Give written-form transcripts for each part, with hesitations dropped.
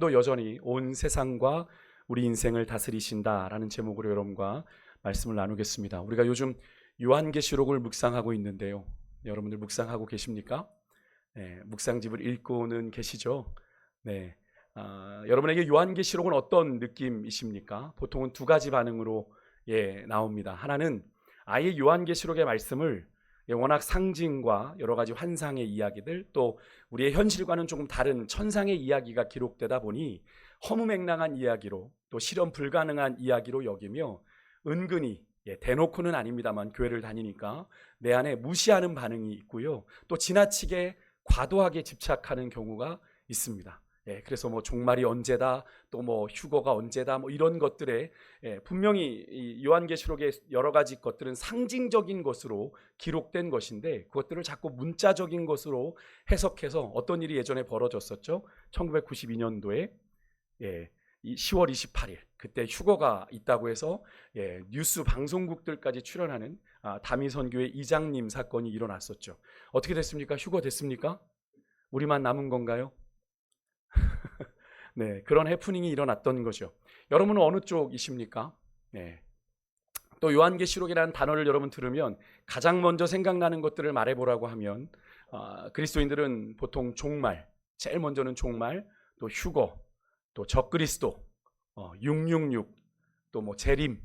또 여전히 온 세상과 우리 인생을 다스리신다라는 제목으로 여러분과 말씀을 나누겠습니다. 우리가 요즘 요한계시록을 묵상하고 있는데요. 여러분들 묵상하고 계십니까? 네, 묵상집을 읽고는 계시죠? 네. 여러분에게 요한계시록은 어떤 느낌이십니까? 보통은 두 가지 반응으로 나옵니다. 하나는 아예 요한계시록의 말씀을 워낙 상징과 여러 가지 환상의 이야기들, 또 우리의 현실과는 조금 다른 천상의 이야기가 기록되다 보니 허무맹랑한 이야기로, 또 실현 불가능한 이야기로 여기며 은근히, 대놓고는 아닙니다만 교회를 다니니까 내 안에 무시하는 반응이 있고요, 또 지나치게 과도하게 집착하는 경우가 있습니다. 그래서 뭐 종말이 언제다, 또 뭐 휴거가 언제다, 뭐 이런 것들에 분명히 이 요한계시록의 여러 가지 것들은 상징적인 것으로 기록된 것인데, 그것들을 자꾸 문자적인 것으로 해석해서 어떤 일이 예전에 벌어졌었죠. 1992년도에 10월 28일 그때 휴거가 있다고 해서 뉴스 방송국들까지 출연하는 다미선교회 이장님 사건이 일어났었죠. 어떻게 됐습니까? 휴거 됐습니까? 우리만 남은 건가요? 네, 그런 해프닝이 일어났던 거죠. 여러분은 어느 쪽이십니까? 네. 또 요한계시록이라는 단어를 여러분 들으면 가장 먼저 생각나는 것들을 말해보라고 하면 그리스도인들은 보통 종말, 제일 먼저는 종말, 또 휴거, 또 적그리스도, 666, 또 뭐 재림,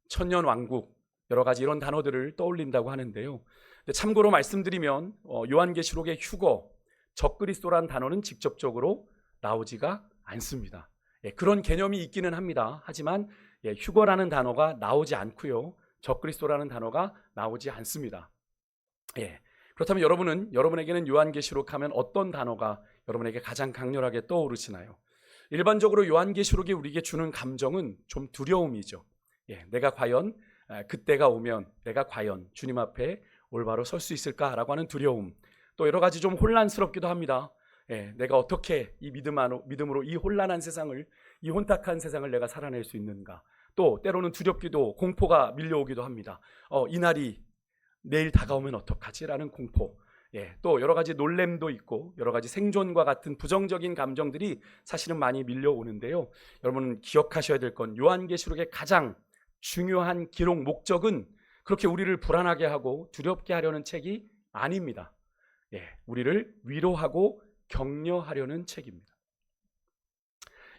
천년왕국, 여러 가지 이런 단어들을 떠올린다고 하는데요. 근데 참고로 말씀드리면 요한계시록의 휴거, 적그리스도라는 단어는 직접적으로 나오지가 않습니다. 그런 개념이 있기는 합니다. 하지만 휴거라는 단어가 나오지 않고요, 적그리스도라는 단어가 나오지 않습니다. 그렇다면 여러분에게는 요한계시록 하면 어떤 단어가 여러분에게 가장 강렬하게 떠오르시나요? 일반적으로 요한계시록이 우리에게 주는 감정은 좀 두려움이죠. 내가 과연 그때가 오면 내가 과연 주님 앞에 올바로 설 수 있을까라고 하는 두려움, 또 여러 가지 좀 혼란스럽기도 합니다. 내가 어떻게 이 믿음으로 이 혼란한 세상을, 이 혼탁한 세상을 내가 살아낼 수 있는가. 또 때로는 두렵기도, 공포가 밀려오기도 합니다. 이날이 내일 다가오면 어떡하지라는 공포. 또 여러 가지 놀램도 있고 여러 가지 생존과 같은 부정적인 감정들이 사실은 많이 밀려오는데요. 여러분 기억하셔야 될 건 요한계시록의 가장 중요한 기록 목적은 그렇게 우리를 불안하게 하고 두렵게 하려는 책이 아닙니다. 우리를 위로하고 격려하려는 책입니다.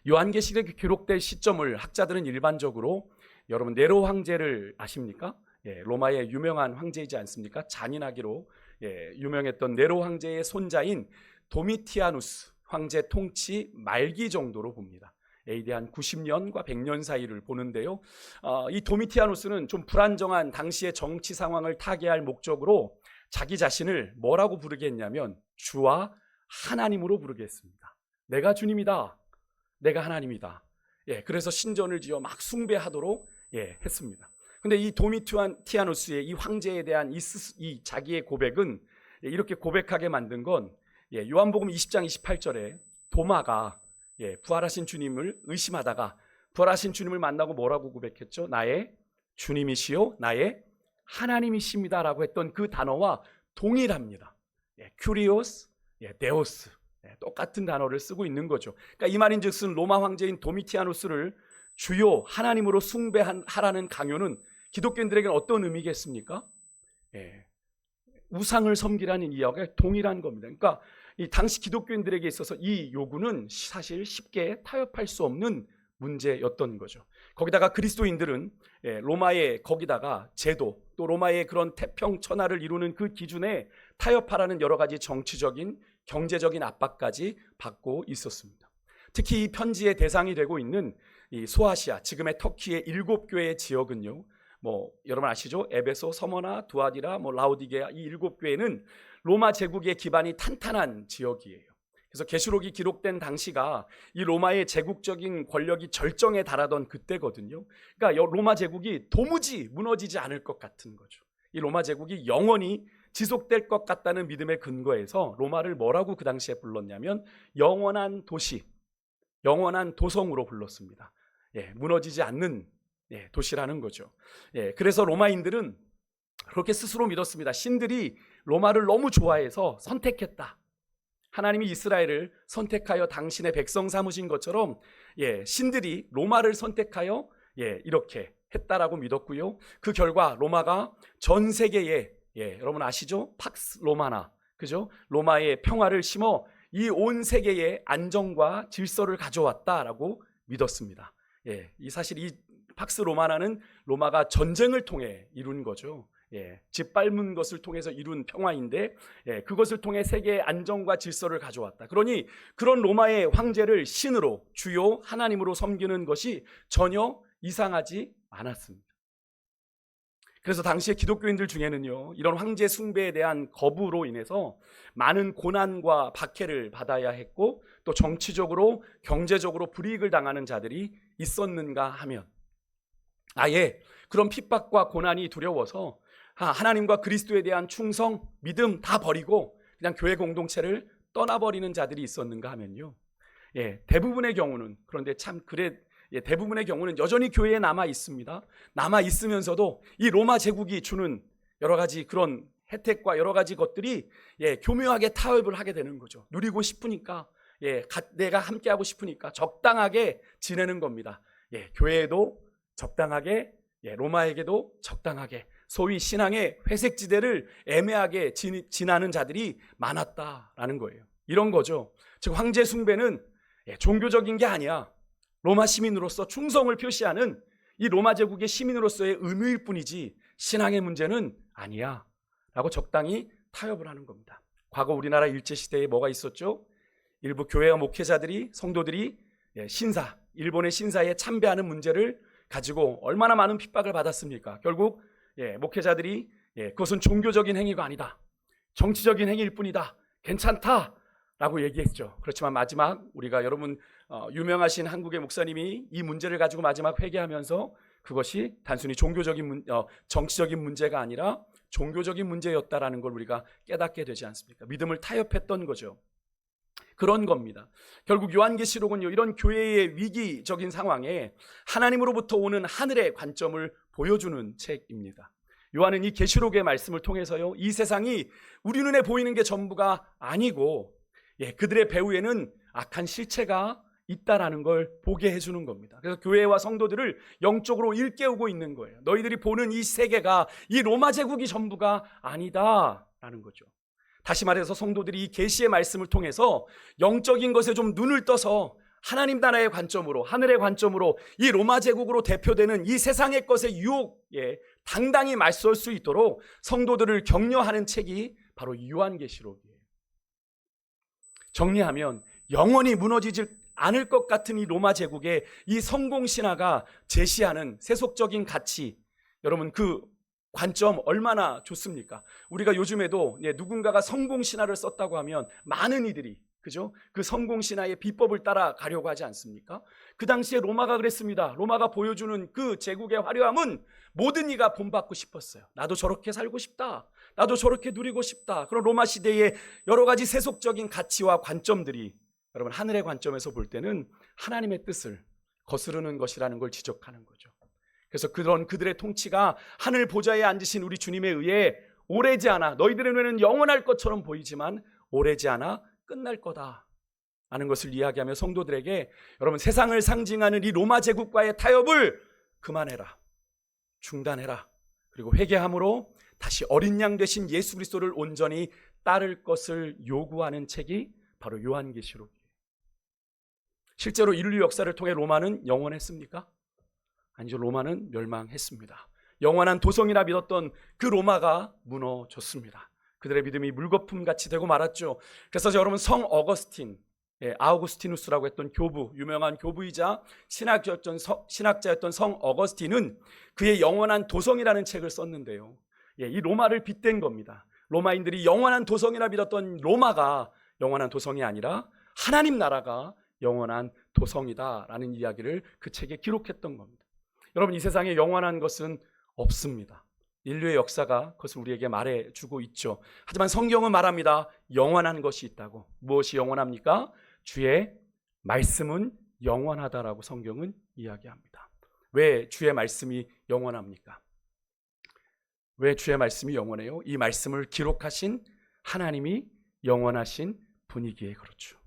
요한계시록이 기록될 시점을 학자들은 일반적으로, 여러분 네로 황제를 아십니까? 로마의 유명한 황제이지 않습니까? 잔인하기로 유명했던 네로 황제의 손자인 도미티아누스 황제 통치 말기 정도로 봅니다. AD 한 90년과 100년 사이를 보는데요. 이 도미티아누스는 좀 불안정한 당시의 정치 상황을 타개할 목적으로 자기 자신을 뭐라고 부르게 했냐면 주와 하나님으로 부르게 했습니다. 내가 주님이다, 내가 하나님이다. 그래서 신전을 지어 막 숭배하도록 했습니다. 근데 이 도미티아누스의 이 황제에 대한 이 자기의 고백은, 이렇게 고백하게 만든 건 요한복음 20장 28절에 도마가 부활하신 주님을 의심하다가 부활하신 주님을 만나고 뭐라고 고백했죠? 나의 주님이시요 나의 하나님이십니다라고 했던 그 단어와 동일합니다. 큐리오스, 데오스, 똑같은 단어를 쓰고 있는 거죠. 그러니까 이 말인즉슨 로마 황제인 도미티아누스를 주요 하나님으로 숭배하라는 강요는 기독교인들에게는 어떤 의미겠습니까? 우상을 섬기라는 이야기가 동일한 겁니다. 그러니까 이 당시 기독교인들에게 있어서 이 요구는 사실 쉽게 타협할 수 없는 문제였던 거죠. 거기다가 그리스도인들은 로마의 거기다가 제도, 또 로마의 그런 태평천하를 이루는 그 기준에 타협하라는 여러 가지 정치적인, 경제적인 압박까지 받고 있었습니다. 특히 이 편지의 대상이 되고 있는 이 소아시아, 지금의 터키의 7교회의 지역은요, 뭐 여러분 아시죠? 에베소, 서머나, 두아디라, 라오디게아, 이 7교회는 로마 제국의 기반이 탄탄한 지역이에요. 그래서 계시록이 기록된 당시가 이 로마의 제국적인 권력이 절정에 달하던 그때거든요. 그러니까 로마 제국이 도무지 무너지지 않을 것 같은 거죠. 이 로마 제국이 영원히 지속될 것 같다는 믿음의 근거에서 로마를 뭐라고 그 당시에 불렀냐면 영원한 도시, 영원한 도성으로 불렀습니다. 무너지지 않는 도시라는 거죠. 그래서 로마인들은 그렇게 스스로 믿었습니다. 신들이 로마를 너무 좋아해서 선택했다. 하나님이 이스라엘을 선택하여 당신의 백성 삼으신 것처럼 신들이 로마를 선택하여 이렇게 했다라고 믿었고요. 그 결과 로마가 전 세계에 여러분 아시죠? 팍스 로마나, 그죠? 로마의 평화를 심어 이 온 세계에 안정과 질서를 가져왔다라고 믿었습니다. 이 사실 이 팍스 로마나는 로마가 전쟁을 통해 이룬 거죠. 짓밟은 것을 통해서 이룬 평화인데 그것을 통해 세계의 안정과 질서를 가져왔다. 그러니 그런 로마의 황제를 신으로, 주요 하나님으로 섬기는 것이 전혀 이상하지 않았습니다. 그래서 당시의 기독교인들 중에는요, 이런 황제 숭배에 대한 거부로 인해서 많은 고난과 박해를 받아야 했고, 또 정치적으로 경제적으로 불이익을 당하는 자들이 있었는가 하면 아예 그런 핍박과 고난이 두려워서 하나님과 그리스도에 대한 충성, 믿음 다 버리고 그냥 교회 공동체를 떠나버리는 자들이 있었는가 하면요, 대부분의 경우는, 그런데 참 대부분의 경우는 여전히 교회에 남아 있습니다. 남아 있으면서도 이 로마 제국이 주는 여러 가지 그런 혜택과 여러 가지 것들이 교묘하게 타협을 하게 되는 거죠. 누리고 싶으니까, 내가 함께하고 싶으니까 적당하게 지내는 겁니다. 교회에도 적당하게, 로마에게도 적당하게, 소위 신앙의 회색지대를 애매하게 지나는 자들이 많았다라는 거예요. 이런 거죠. 즉 황제 숭배는 종교적인 게 아니야. 로마 시민으로서 충성을 표시하는 이 로마 제국의 시민으로서의 의무일 뿐이지 신앙의 문제는 아니야 라고 적당히 타협을 하는 겁니다. 과거 우리나라 일제시대에 뭐가 있었죠? 일부 교회와 목회자들이, 성도들이 일본의 신사에 참배하는 문제를 가지고 얼마나 많은 핍박을 받았습니까? 결국 목회자들이 그것은 종교적인 행위가 아니다, 정치적인 행위일 뿐이다, 괜찮다 라고 얘기했죠. 그렇지만 마지막 우리가 여러분 유명하신 한국의 목사님이 이 문제를 가지고 마지막 회개하면서 그것이 단순히 정치적인 문제가 아니라 종교적인 문제였다라는 걸 우리가 깨닫게 되지 않습니까? 믿음을 타협했던 거죠. 그런 겁니다. 결국 요한계시록은요, 이런 교회의 위기적인 상황에 하나님으로부터 오는 하늘의 관점을 보여주는 책입니다. 요한은 이 계시록의 말씀을 통해서요, 이 세상이 우리 눈에 보이는 게 전부가 아니고 그들의 배후에는 악한 실체가 있다라는 걸 보게 해주는 겁니다. 그래서 교회와 성도들을 영적으로 일깨우고 있는 거예요. 너희들이 보는 이 세계가, 이 로마 제국이 전부가 아니다라는 거죠. 다시 말해서 성도들이 이 계시의 말씀을 통해서 영적인 것에 좀 눈을 떠서 하나님 나라의 관점으로, 하늘의 관점으로 이 로마 제국으로 대표되는 이 세상의 것의 유혹에 당당히 맞설 수 있도록 성도들을 격려하는 책이 바로 요한계시록이에요. 정리하면 영원히 무너지지 않을 것 같은 이 로마 제국의 이 성공신화가 제시하는 세속적인 가치, 여러분 그 관점 얼마나 좋습니까? 우리가 요즘에도 누군가가 성공신화를 썼다고 하면 많은 이들이, 그죠? 그 성공신화의 비법을 따라가려고 하지 않습니까? 그 당시에 로마가 그랬습니다. 로마가 보여주는 그 제국의 화려함은 모든 이가 본받고 싶었어요. 나도 저렇게 살고 싶다, 나도 저렇게 누리고 싶다. 그런 로마 시대의 여러 가지 세속적인 가치와 관점들이 여러분 하늘의 관점에서 볼 때는 하나님의 뜻을 거스르는 것이라는 걸 지적하는 거죠. 그래서 그런 그들의 통치가 하늘 보좌에 앉으신 우리 주님에 의해 오래지 않아, 너희들의 눈에는 영원할 것처럼 보이지만 오래지 않아 끝날 거다 라는 것을 이야기하며 성도들에게, 여러분 세상을 상징하는 이 로마 제국과의 타협을 그만해라, 중단해라, 그리고 회개함으로 다시 어린 양 되신 예수 그리스도를 온전히 따를 것을 요구하는 책이 바로 요한계시록이에요. 실제로 인류 역사를 통해 로마는 영원했습니까? 아니죠. 로마는 멸망했습니다. 영원한 도성이라 믿었던 그 로마가 무너졌습니다. 그들의 믿음이 물거품같이 되고 말았죠. 그래서 여러분 성 어거스틴, 아우구스티누스라고 했던 교부, 유명한 교부이자 신학자였던 성 어거스틴은 그의 영원한 도성이라는 책을 썼는데요, 이 로마를 빗댄 겁니다. 로마인들이 영원한 도성이라 믿었던 로마가 영원한 도성이 아니라 하나님 나라가 영원한 도성이다라는 이야기를 그 책에 기록했던 겁니다. 여러분 이 세상에 영원한 것은 없습니다. 인류의 역사가 그것을 우리에게 말해주고 있죠. 하지만 성경은 말합니다. 영원한 것이 있다고. 무엇이 영원합니까? 주의 말씀은 영원하다라고 성경은 이야기합니다. 왜 주의 말씀이 영원합니까? 왜 주의 말씀이 영원해요? 이 말씀을 기록하신 하나님이 영원하신 분이기에 그렇죠.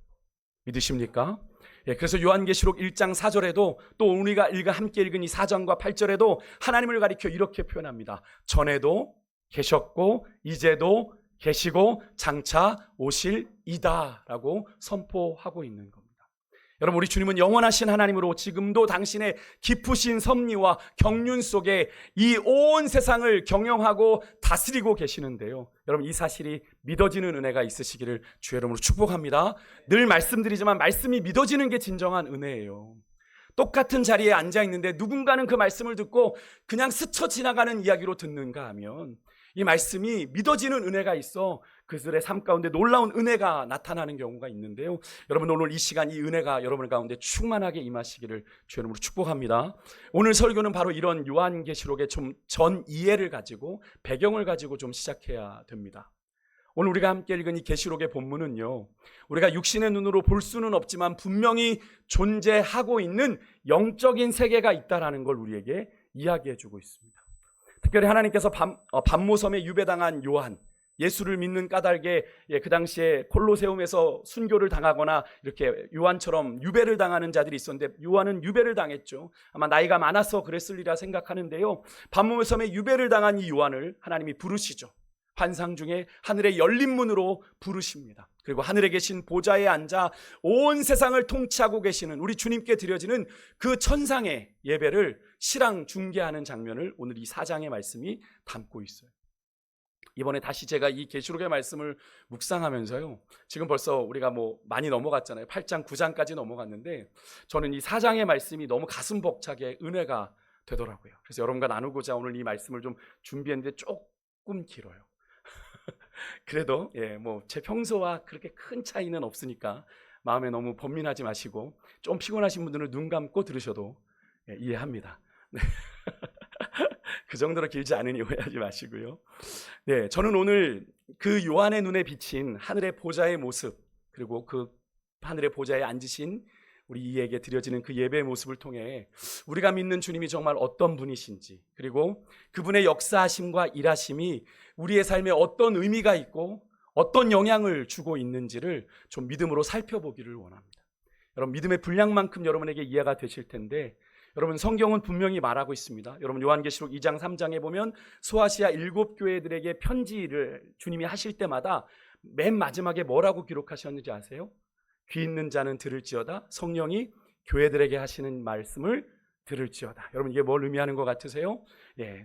믿으십니까? 예, 그래서 요한계시록 1장 4절에도 또 우리가 함께 읽은 이 4장과 8절에도 하나님을 가리켜 이렇게 표현합니다. 전에도 계셨고 이제도 계시고 장차 오실 이다라고 선포하고 있는 겁니다. 여러분, 우리 주님은 영원하신 하나님으로 지금도 당신의 깊으신 섭리와 경륜 속에 이 온 세상을 경영하고 다스리고 계시는데요. 여러분, 이 사실이 믿어지는 은혜가 있으시기를 주의 이름으로 축복합니다. 늘 말씀드리지만 말씀이 믿어지는 게 진정한 은혜예요. 똑같은 자리에 앉아 있는데 누군가는 그 말씀을 듣고 그냥 스쳐 지나가는 이야기로 듣는가 하면 이 말씀이 믿어지는 은혜가 있어 그들의 삶 가운데 놀라운 은혜가 나타나는 경우가 있는데요. 여러분, 오늘 이 시간 이 은혜가 여러분 가운데 충만하게 임하시기를 주의 이름으로 축복합니다. 오늘 설교는 바로 이런 요한계시록의 좀 전 이해를 가지고 배경을 가지고 좀 시작해야 됩니다. 오늘 우리가 함께 읽은 이 계시록의 본문은요, 우리가 육신의 눈으로 볼 수는 없지만 분명히 존재하고 있는 영적인 세계가 있다라는 걸 우리에게 이야기해주고 있습니다. 특별히 하나님께서 반모섬에 유배당한 요한, 예수를 믿는 까닭에 그 당시에 콜로세움에서 순교를 당하거나 이렇게 요한처럼 유배를 당하는 자들이 있었는데 요한은 유배를 당했죠. 아마 나이가 많아서 그랬으리라 생각하는데요. 반모섬에 유배를 당한 이 요한을 하나님이 부르시죠. 환상 중에 하늘의 열린 문으로 부르십니다. 그리고 하늘에 계신 보좌에 앉아 온 세상을 통치하고 계시는 우리 주님께 드려지는 그 천상의 예배를 실황 중계하는 장면을 오늘 이 4장의 말씀이 담고 있어요. 이번에 다시 제가 이 계시록의 말씀을 묵상하면서요, 지금 벌써 우리가 많이 넘어갔잖아요. 8장 9장까지 넘어갔는데 저는 이 4장의 말씀이 너무 가슴 벅차게 은혜가 되더라고요. 그래서 여러분과 나누고자 오늘 이 말씀을 좀 준비했는데 조금 길어요. 그래도 제 평소와 그렇게 큰 차이는 없으니까 마음에 너무 번민하지 마시고, 좀 피곤하신 분들은 눈 감고 들으셔도 이해합니다. 네. 그 정도로 길지 않으니 오해하지 마시고요. 네, 저는 오늘 그 요한의 눈에 비친 하늘의 보좌의 모습, 그리고 그 하늘의 보좌에 앉으신 우리 이에게 드려지는 그 예배의 모습을 통해 우리가 믿는 주님이 정말 어떤 분이신지, 그리고 그분의 역사하심과 일하심이 우리의 삶에 어떤 의미가 있고 어떤 영향을 주고 있는지를 좀 믿음으로 살펴보기를 원합니다. 여러분, 믿음의 분량만큼 여러분에게 이해가 되실 텐데, 여러분, 성경은 분명히 말하고 있습니다. 여러분, 요한계시록 2장 3장에 보면 소아시아 7교회들에게 편지를 주님이 하실 때마다 맨 마지막에 뭐라고 기록하셨는지 아세요? 귀 있는 자는 들을지어다. 성령이 교회들에게 하시는 말씀을 들을지어다. 여러분, 이게 뭘 의미하는 것 같으세요?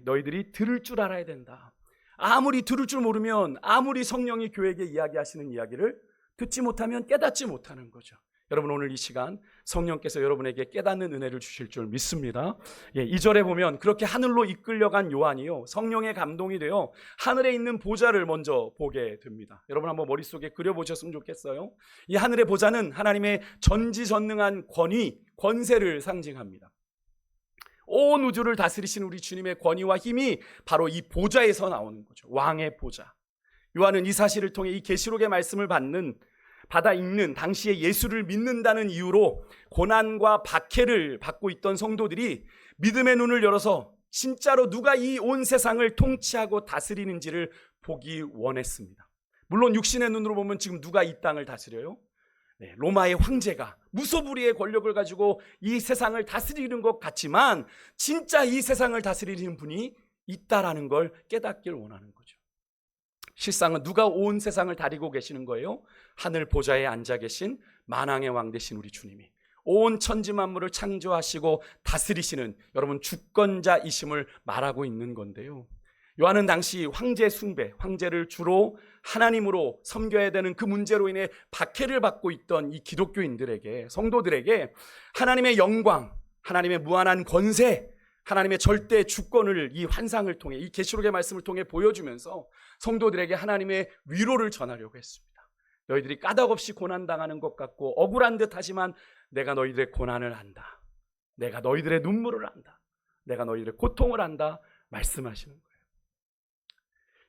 너희들이 들을 줄 알아야 된다. 아무리 들을 줄 모르면, 아무리 성령이 교회에게 이야기하시는 이야기를 듣지 못하면 깨닫지 못하는 거죠. 여러분, 오늘 이 시간 성령께서 여러분에게 깨닫는 은혜를 주실 줄 믿습니다. 2절에 보면 그렇게 하늘로 이끌려간 요한이요, 성령의 감동이 되어 하늘에 있는 보좌를 먼저 보게 됩니다. 여러분, 한번 머릿속에 그려보셨으면 좋겠어요. 이 하늘의 보좌는 하나님의 전지전능한 권위, 권세를 상징합니다. 온 우주를 다스리신 우리 주님의 권위와 힘이 바로 이 보좌에서 나오는 거죠. 왕의 보좌. 요한은 이 사실을 통해 이 계시록의 말씀을 받아 읽는 당시에 예수를 믿는다는 이유로 고난과 박해를 받고 있던 성도들이 믿음의 눈을 열어서 진짜로 누가 이 온 세상을 통치하고 다스리는지를 보기 원했습니다. 물론 육신의 눈으로 보면 지금 누가 이 땅을 다스려요? 로마의 황제가 무소불위의 권력을 가지고 이 세상을 다스리는 것 같지만 진짜 이 세상을 다스리는 분이 있다라는 걸 깨닫길 원하는 거죠. 실상은 누가 온 세상을 다리고 계시는 거예요? 하늘 보좌에 앉아 계신 만왕의 왕 되신 우리 주님이 온 천지 만물을 창조하시고 다스리시는 여러분 주권자이심을 말하고 있는 건데요. 요한은 당시 황제 숭배, 황제를 주로 하나님으로 섬겨야 되는 그 문제로 인해 박해를 받고 있던 이 기독교인들에게, 성도들에게 하나님의 영광, 하나님의 무한한 권세, 하나님의 절대 주권을 이 환상을 통해, 이 계시록의 말씀을 통해 보여주면서 성도들에게 하나님의 위로를 전하려고 했습니다. 너희들이 까닭없이 고난당하는 것 같고 억울한 듯 하지만 내가 너희들의 고난을 안다. 내가 너희들의 눈물을 안다. 내가 너희들의 고통을 안다. 말씀하시는 거예요.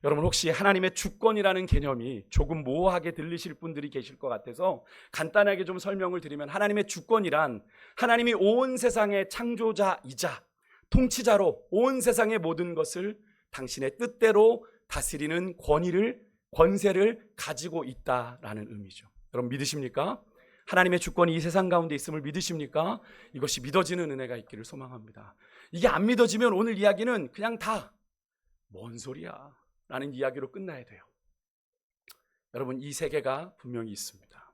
여러분, 혹시 하나님의 주권이라는 개념이 조금 모호하게 들리실 분들이 계실 것 같아서 간단하게 좀 설명을 드리면, 하나님의 주권이란 하나님이 온 세상의 창조자이자 통치자로 온 세상의 모든 것을 당신의 뜻대로 다스리는 권세를 가지고 있다라는 의미죠. 여러분 믿으십니까? 하나님의 주권이 이 세상 가운데 있음을 믿으십니까? 이것이 믿어지는 은혜가 있기를 소망합니다. 이게 안 믿어지면 오늘 이야기는 그냥 다 뭔 소리야 라는 이야기로 끝나야 돼요. 여러분 이 세계가 분명히 있습니다.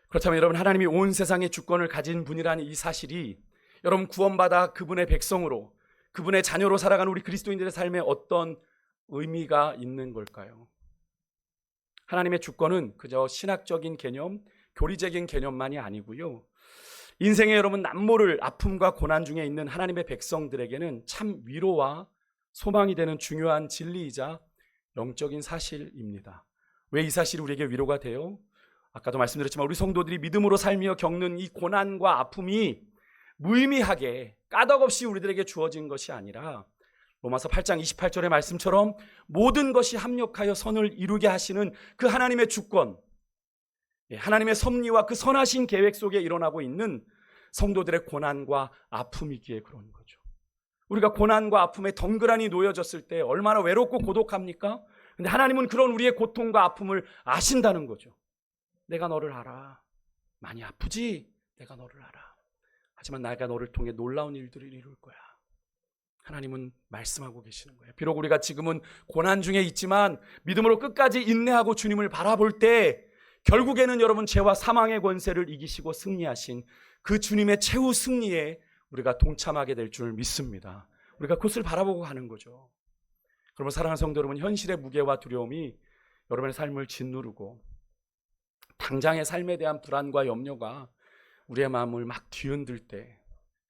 그렇다면 여러분 하나님이 온 세상의 주권을 가진 분이라는 이 사실이 여러분 구원받아 그분의 백성으로 그분의 자녀로 살아가는 우리 그리스도인들의 삶에 어떤 의미가 있는 걸까요? 하나님의 주권은 그저 신학적인 개념, 교리적인 개념만이 아니고요. 인생의 여러분 남모를 아픔과 고난 중에 있는 하나님의 백성들에게는 참 위로와 소망이 되는 중요한 진리이자 영적인 사실입니다. 왜 이 사실이 우리에게 위로가 돼요? 아까도 말씀드렸지만 우리 성도들이 믿음으로 살며 겪는 이 고난과 아픔이 무의미하게 까덕없이 우리들에게 주어진 것이 아니라 로마서 8장 28절의 말씀처럼 모든 것이 합력하여 선을 이루게 하시는 그 하나님의 주권, 하나님의 섭리와 그 선하신 계획 속에 일어나고 있는 성도들의 고난과 아픔이기에 그런 거죠. 우리가 고난과 아픔에 덩그러니 놓여졌을 때 얼마나 외롭고 고독합니까? 근데 하나님은 그런 우리의 고통과 아픔을 아신다는 거죠. 내가 너를 알아. 많이 아프지? 내가 너를 알아. 하지만 내가 너를 통해 놀라운 일들을 이룰 거야. 하나님은 말씀하고 계시는 거예요. 비록 우리가 지금은 고난 중에 있지만 믿음으로 끝까지 인내하고 주님을 바라볼 때 결국에는 여러분 죄와 사망의 권세를 이기시고 승리하신 그 주님의 최후 승리에 우리가 동참하게 될 줄 믿습니다. 우리가 그것을 바라보고 가는 거죠. 그러면 사랑하는 성도 여러분, 현실의 무게와 두려움이 여러분의 삶을 짓누르고 당장의 삶에 대한 불안과 염려가 우리의 마음을 막 뒤흔들 때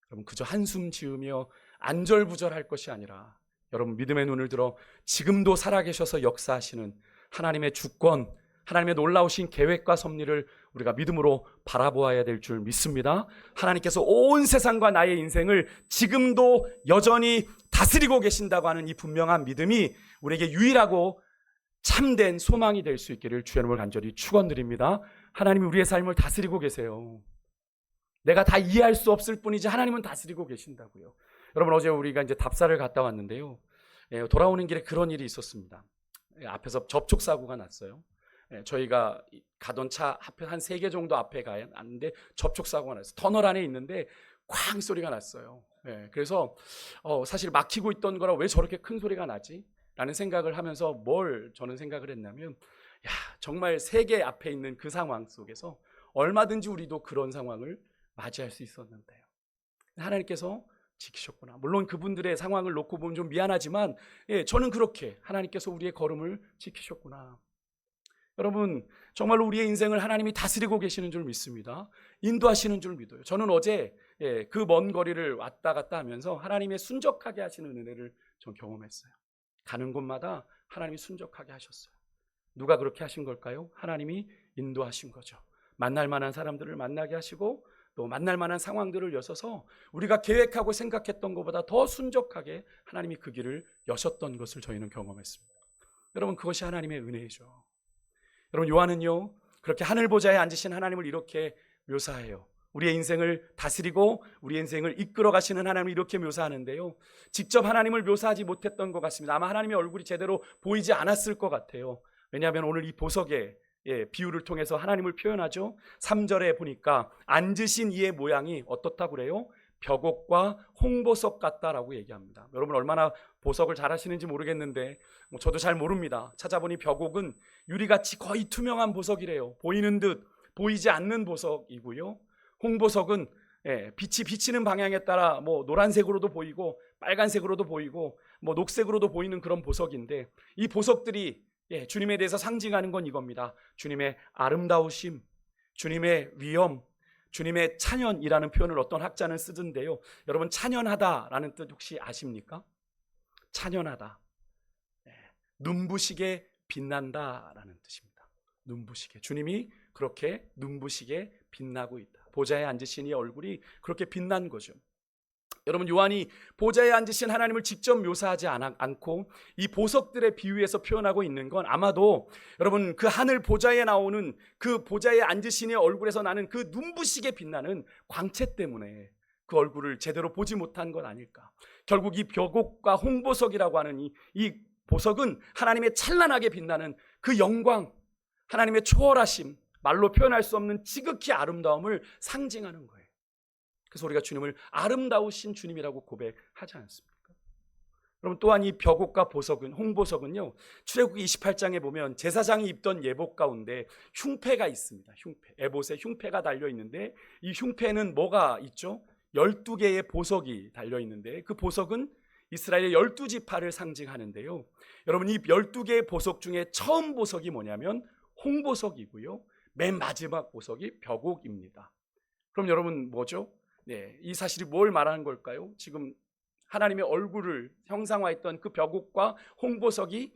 여러분 그저 한숨 지으며 안절부절할 것이 아니라 여러분 믿음의 눈을 들어 지금도 살아계셔서 역사하시는 하나님의 주권, 하나님의 놀라우신 계획과 섭리를 우리가 믿음으로 바라보아야 될 줄 믿습니다. 하나님께서 온 세상과 나의 인생을 지금도 여전히 다스리고 계신다고 하는 이 분명한 믿음이 우리에게 유일하고 참된 소망이 될 수 있기를 주의 이름으로 간절히 축원드립니다. 하나님이 우리의 삶을 다스리고 계세요. 내가 다 이해할 수 없을 뿐이지 하나님은 다스리고 계신다고요. 여러분 어제 우리가 이제 답사를 갔다 왔는데요. 돌아오는 길에 그런 일이 있었습니다. 앞에서 접촉사고가 났어요. 저희가 가던 차 앞에 한 3개 정도 앞에 갔는데 접촉사고가 났어요. 터널 안에 있는데 쾅 소리가 났어요. 그래서 사실 막히고 있던 거라 왜 저렇게 큰 소리가 나지? 라는 생각을 하면서 뭘 저는 생각을 했냐면 정말 세계 앞에 있는 그 상황 속에서 얼마든지 우리도 그런 상황을 맞이할 수 있었는데요. 하나님께서 지키셨구나. 물론 그분들의 상황을 놓고 보면 좀 미안하지만 저는 그렇게 하나님께서 우리의 걸음을 지키셨구나. 여러분 정말로 우리의 인생을 하나님이 다스리고 계시는 줄 믿습니다. 인도하시는 줄 믿어요. 저는 어제 그 먼 거리를 왔다 갔다 하면서 하나님의 순적하게 하시는 은혜를 전 경험했어요. 가는 곳마다 하나님이 순적하게 하셨어요. 누가 그렇게 하신 걸까요? 하나님이 인도하신 거죠. 만날 만한 사람들을 만나게 하시고 또 만날 만한 상황들을 여셔서 우리가 계획하고 생각했던 것보다 더 순적하게 하나님이 그 길을 여셨던 것을 저희는 경험했습니다. 여러분 그것이 하나님의 은혜죠. 여러분 요한은요 그렇게 하늘 보좌에 앉으신 하나님을 이렇게 묘사해요. 우리의 인생을 다스리고 우리의 인생을 이끌어 가시는 하나님을 이렇게 묘사하는데요, 직접 하나님을 묘사하지 못했던 것 같습니다. 아마 하나님의 얼굴이 제대로 보이지 않았을 것 같아요. 왜냐하면 오늘 이 보석의 비유를 통해서 하나님을 표현하죠. 3절에 보니까 앉으신 이의 모양이 어떻다고 그래요? 벽옥과 홍보석 같다라고 얘기합니다. 여러분 얼마나 보석을 잘 하시는지 모르겠는데 저도 잘 모릅니다. 찾아보니 벽옥은 유리같이 거의 투명한 보석이래요. 보이는 듯 보이지 않는 보석이고요. 홍보석은 빛이 비치는 방향에 따라 뭐 노란색으로도 보이고 빨간색으로도 보이고 뭐 녹색으로도 보이는 그런 보석인데 이 보석들이 주님에 대해서 상징하는 건 이겁니다. 주님의 아름다우심, 주님의 위엄, 주님의 찬연이라는 표현을 어떤 학자는 쓰던데요. 여러분 찬연하다라는 뜻 혹시 아십니까? 찬연하다, 눈부시게 빛난다라는 뜻입니다. 눈부시게, 주님이 그렇게 눈부시게 빛나고 있다. 보좌에 앉으신 이 얼굴이 그렇게 빛난 거죠. 여러분 요한이 보좌에 앉으신 하나님을 직접 묘사하지 않고 이 보석들의 비유에서 표현하고 있는 건 아마도 여러분 그 하늘 보좌에 나오는 그 보좌에 앉으신 이의 얼굴에서 나는 그 눈부시게 빛나는 광채 때문에 그 얼굴을 제대로 보지 못한 건 아닐까. 결국 이 벽옥과 홍보석이라고 하는 이 보석은 하나님의 찬란하게 빛나는 그 영광, 하나님의 초월하심, 말로 표현할 수 없는 지극히 아름다움을 상징하는 거예요. 그래서 우리가 주님을 아름다우신 주님이라고 고백하지 않습니까? 여러분, 또한 이 벽옥과 보석은, 홍보석은요, 출애굽기 28장에 보면 제사장이 입던 예복 가운데 흉패가 있습니다. 흉패, 에봇에 흉패가 달려 있는데, 이 흉패는 뭐가 있죠? 12개의 보석이 달려 있는데, 그 보석은 이스라엘의 12지파를 상징하는데요, 여러분, 이 12개의 보석 중에 처음 보석이 뭐냐면 홍보석이고요, 맨 마지막 보석이 벽옥입니다. 그럼 여러분, 뭐죠? 이 사실이 뭘 말하는 걸까요? 지금 하나님의 얼굴을 형상화했던 그 벽옥과 홍보석이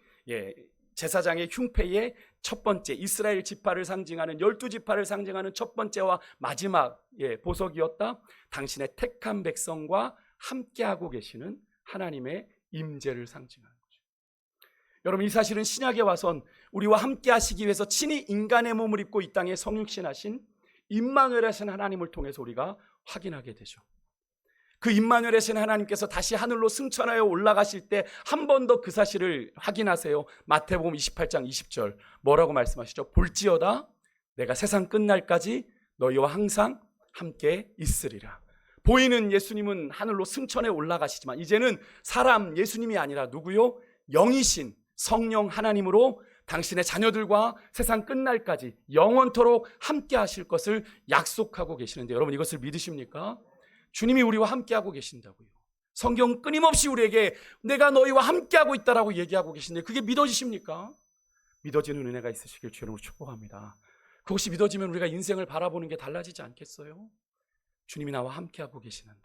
제사장의 흉패의 첫 번째, 이스라엘 지파를 상징하는 12지파를 상징하는 첫 번째와 마지막 보석이었다. 당신의 택한 백성과 함께하고 계시는 하나님의 임재를 상징하는 거죠. 여러분, 이 사실은 신약에 와선 우리와 함께 하시기 위해서 친히 인간의 몸을 입고 이 땅에 성육신하신 임마누엘 하신 하나님을 통해서 우리가 확인하게 되죠. 그 임마누엘 하신 하나님께서 다시 하늘로 승천하여 올라가실 때 한 번 더 그 사실을 확인하세요. 마태복음 28장 20절 뭐라고 말씀하시죠? 볼지어다 내가 세상 끝날까지 너희와 항상 함께 있으리라. 보이는 예수님은 하늘로 승천해 올라가시지만 이제는 사람 예수님이 아니라 누구요? 영이신 성령 하나님으로 당신의 자녀들과 세상 끝날까지 영원토록 함께 하실 것을 약속하고 계시는데, 여러분, 이것을 믿으십니까? 주님이 우리와 함께하고 계신다고요. 성경 끊임없이 우리에게 내가 너희와 함께하고 있다라고 얘기하고 계신데, 그게 믿어지십니까? 믿어지는 은혜가 있으시길 주님으로 축복합니다. 그것이 믿어지면 우리가 인생을 바라보는 게 달라지지 않겠어요? 주님이 나와 함께하고 계시는데,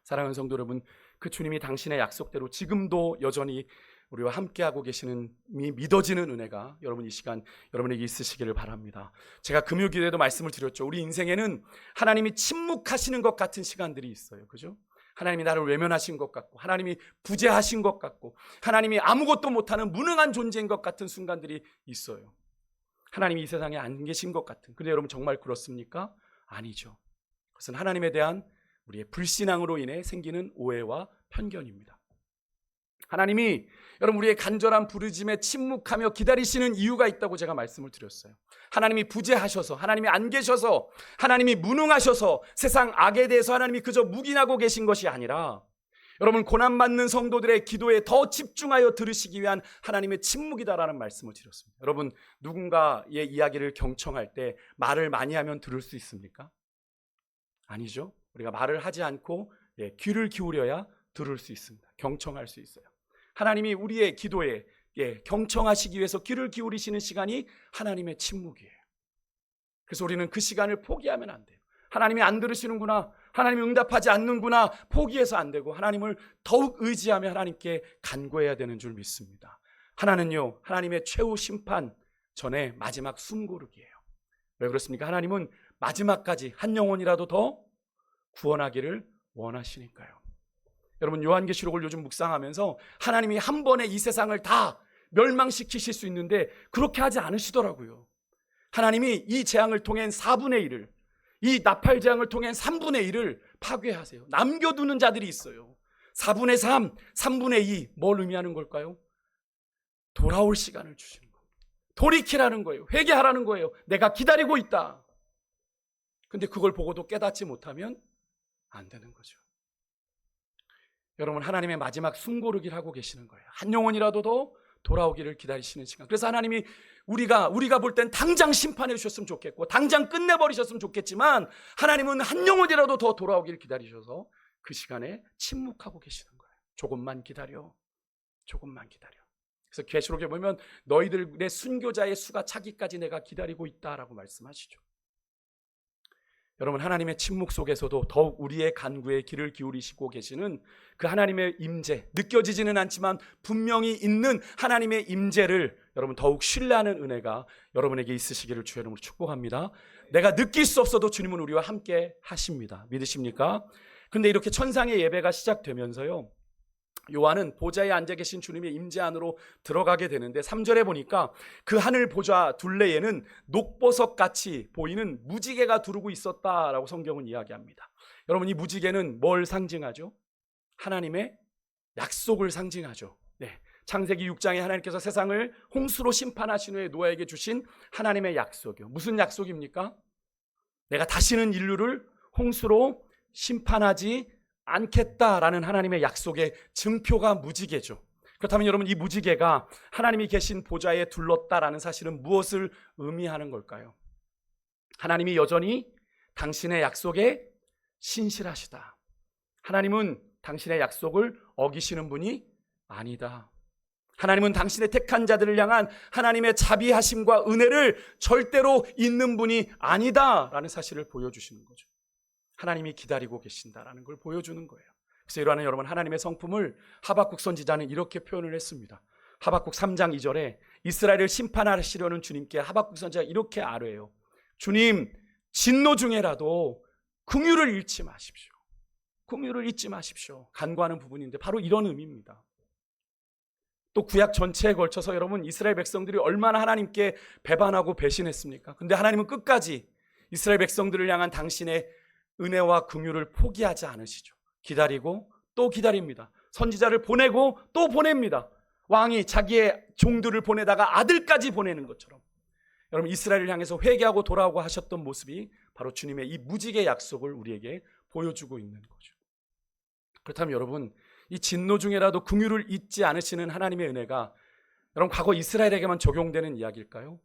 사랑하는 성도 여러분, 그 주님이 당신의 약속대로 지금도 여전히 우리와 함께하고 계시는 믿어지는 은혜가 여러분 이 시간 여러분에게 있으시기를 바랍니다. 제가 금요일에도 말씀을 드렸죠. 우리 인생에는 하나님이 침묵하시는 것 같은 시간들이 있어요. 그죠? 하나님이 나를 외면하신 것 같고, 하나님이 부재하신 것 같고, 하나님이 아무것도 못하는 무능한 존재인 것 같은 순간들이 있어요. 하나님이 이 세상에 안 계신 것 같은. 근데 여러분, 정말 그렇습니까? 아니죠. 그것은 하나님에 대한 우리의 불신앙으로 인해 생기는 오해와 편견입니다. 하나님이 여러분 우리의 간절한 부르짖음에 침묵하며 기다리시는 이유가 있다고 제가 말씀을 드렸어요. 하나님이 부재하셔서, 하나님이 안 계셔서, 하나님이 무능하셔서 세상 악에 대해서 하나님이 그저 묵인하고 계신 것이 아니라, 여러분, 고난받는 성도들의 기도에 더 집중하여 들으시기 위한 하나님의 침묵이다라는 말씀을 드렸습니다. 여러분, 누군가의 이야기를 경청할 때 말을 많이 하면 들을 수 있습니까? 아니죠. 우리가 말을 하지 않고 귀를 기울여야 들을 수 있습니다. 경청할 수 있어요. 하나님이 우리의 기도에 경청하시기 위해서 귀를 기울이시는 시간이 하나님의 침묵이에요. 그래서 우리는 그 시간을 포기하면 안 돼요. 하나님이 안 들으시는구나, 하나님이 응답하지 않는구나 포기해서 안 되고, 하나님을 더욱 의지하며 하나님께 간구해야 되는 줄 믿습니다. 하나는요, 하나님의 최후 심판 전에 마지막 숨고르기예요. 왜 그렇습니까? 하나님은 마지막까지 한 영혼이라도 더 구원하기를 원하시니까요. 여러분, 요한계시록을 요즘 묵상하면서 하나님이 한 번에 이 세상을 다 멸망시키실 수 있는데 그렇게 하지 않으시더라고요. 하나님이 이 재앙을 통해 4분의 1을, 이 나팔 재앙을 통해 3분의 1을 파괴하세요. 남겨두는 자들이 있어요. 4분의 3, 3분의 2, 뭘 의미하는 걸까요? 돌아올 시간을 주시는 겁니다. 돌이키라는 거예요. 회개하라는 거예요. 내가 기다리고 있다. 근데 그걸 보고도 깨닫지 못하면 안 되는 거죠. 여러분, 하나님의 마지막 숨고르기를 하고 계시는 거예요. 한 영혼이라도 더 돌아오기를 기다리시는 시간. 그래서 하나님이 우리가 볼 땐 당장 심판해 주셨으면 좋겠고, 당장 끝내버리셨으면 좋겠지만, 하나님은 한 영혼이라도 더 돌아오기를 기다리셔서 그 시간에 침묵하고 계시는 거예요. 조금만 기다려. 조금만 기다려. 그래서 계시록에 보면 너희들의 순교자의 수가 차기까지 내가 기다리고 있다라고 말씀하시죠. 여러분, 하나님의 침묵 속에서도 더욱 우리의 간구에 귀를 기울이시고 계시는 그 하나님의 임재, 느껴지지는 않지만 분명히 있는 하나님의 임재를 여러분 더욱 신뢰하는 은혜가 여러분에게 있으시기를 주의 이름으로 축복합니다. 내가 느낄 수 없어도 주님은 우리와 함께 하십니다. 믿으십니까? 근데 이렇게 천상의 예배가 시작되면서요, 요한은 보좌에 앉아 계신 주님의 임재 안으로 들어가게 되는데 3절에 보니까 그 하늘 보좌 둘레에는 녹보석같이 보이는 무지개가 두르고 있었다라고 성경은 이야기합니다. 여러분, 이 무지개는 뭘 상징하죠? 하나님의 약속을 상징하죠. 창세기 6장에 하나님께서 세상을 홍수로 심판하신 후에 노아에게 주신 하나님의 약속이요. 무슨 약속입니까? 내가 다시는 인류를 홍수로 심판하지 않겠다라는 하나님의 약속의 증표가 무지개죠. 그렇다면 여러분, 이 무지개가 하나님이 계신 보좌에 둘렀다라는 사실은 무엇을 의미하는 걸까요? 하나님이 여전히 당신의 약속에 신실하시다. 하나님은 당신의 약속을 어기시는 분이 아니다. 하나님은 당신의 택한 자들을 향한 하나님의 자비하심과 은혜를 절대로 잊는 분이 아니다라는 사실을 보여주시는 거죠. 하나님이 기다리고 계신다라는 걸 보여주는 거예요. 그래서 이러한 여러분, 하나님의 성품을 하박국 선지자는 이렇게 표현을 했습니다. 하박국 3장 2절에 이스라엘을 심판하시려는 주님께 하박국 선지자가 이렇게 아뢰요. 주님, 진노 중에라도 긍휼을 잃지 마십시오. 긍휼을 잊지 마십시오. 간구하는 부분인데 바로 이런 의미입니다. 또 구약 전체에 걸쳐서 여러분, 이스라엘 백성들이 얼마나 하나님께 배반하고 배신했습니까? 근데 하나님은 끝까지 이스라엘 백성들을 향한 당신의 은혜와 긍휼을 포기하지 않으시죠. 기다리고 또 기다립니다. 선지자를 보내고 또 보냅니다. 왕이 자기의 종들을 보내다가 아들까지 보내는 것처럼 여러분, 이스라엘을 향해서 회개하고 돌아오고 하셨던 모습이 바로 주님의 이 무지개 약속을 우리에게 보여주고 있는 거죠. 그렇다면 여러분, 이 진노 중에라도 긍휼을 잊지 않으시는 하나님의 은혜가 여러분, 과거 이스라엘에게만 적용되는 이야기일까요?